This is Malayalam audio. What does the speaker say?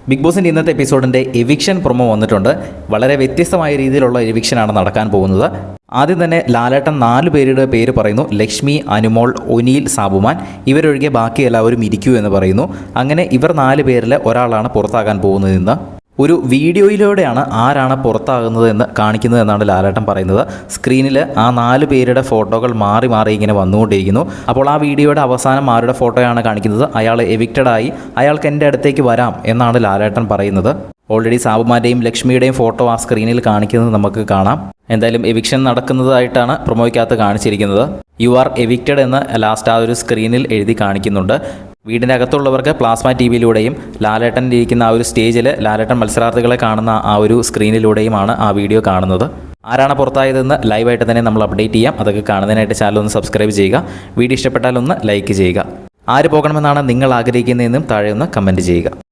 ബിഗ് ബോസിൻ്റെ ഇന്നത്തെ എപ്പിസോഡിൻ്റെ എവിക്ഷൻ പ്രൊമോ വന്നിട്ടുണ്ട്. വളരെ വ്യത്യസ്തമായ രീതിയിലുള്ള എവിക്ഷനാണ് നടക്കാൻ പോകുന്നത്. ആദ്യം തന്നെ ലാലേട്ടൻ 4 പേരുടെ പേര് പറയുന്നു. ലക്ഷ്മി, അനുമോൾ, ഒനീൽ, സാബുമാൻ. ഇവരൊഴികെ ബാക്കി എല്ലാവരും ഇരിക്കൂ എന്ന് പറയുന്നു. അങ്ങനെ ഇവർ 4 പേരിൽ ഒരാളാണ് പുറത്താകാൻ പോകുന്നത്. ഇന്ന് ഒരു വീഡിയോയിലൂടെയാണ് ആരാണ് പുറത്താകുന്നത് എന്ന് കാണിക്കുന്നത് എന്നാണ് ലാലേട്ടൻ പറയുന്നത്. സ്ക്രീനിൽ ആ 4 പേരുടെ ഫോട്ടോകൾ മാറി മാറി ഇങ്ങനെ വന്നുകൊണ്ടിരിക്കുന്നു. അപ്പോൾ ആ വീഡിയോയുടെ അവസാനം ആരുടെ ഫോട്ടോയാണ് കാണിക്കുന്നത്? അയാൾ എവിക്റ്റഡായി, അയാൾക്ക് എൻ്റെ അടുത്തേക്ക് വരാം എന്നാണ് ലാലേട്ടൻ പറയുന്നത്. ഓൾറെഡി സാബുമാൻ്റെയും ലക്ഷ്മിയുടെയും ഫോട്ടോ ആ സ്ക്രീനിൽ കാണിക്കുന്നത് നമുക്ക് കാണാം. എന്തായാലും എവിക്ഷൻ നടക്കുന്നതായിട്ടാണ് പ്രൊമോയ്ക്കകത്ത് കാണിച്ചിരിക്കുന്നത്. യു ആർ എവിക്റ്റഡ് എന്ന് ലാസ്റ്റ് ആ ഒരു സ്ക്രീനിൽ എഴുതി കാണിക്കുന്നുണ്ട്. വീടിൻ്റെ അകത്തുള്ളവർക്ക് പ്ലാസ്മ ടി വിയിലൂടെയും ലാലേട്ടൻ ഇരിക്കുന്ന ആ ഒരു സ്റ്റേജിൽ ലാലേട്ടൻ മത്സരാർത്ഥികളെ കാണുന്ന ആ ഒരു സ്ക്രീനിലൂടെയുമാണ് ആ വീഡിയോ കാണുന്നത്. ആരാണ് പുറത്തായതെന്ന് ലൈവായിട്ട് തന്നെ നമ്മൾ അപ്ഡേറ്റ് ചെയ്യാം. അതൊക്കെ കാണുന്നതിനായിട്ട് ചാനൽ ഒന്ന് സബ്സ്ക്രൈബ് ചെയ്യുക. വീഡിയോ ഇഷ്ടപ്പെട്ടാൽ ഒന്ന് ലൈക്ക് ചെയ്യുക. ആര് പോകണമെന്നാണ് നിങ്ങൾ ആഗ്രഹിക്കുന്നതെന്നും താഴെ ഒന്ന് കമൻറ്റ് ചെയ്യുക.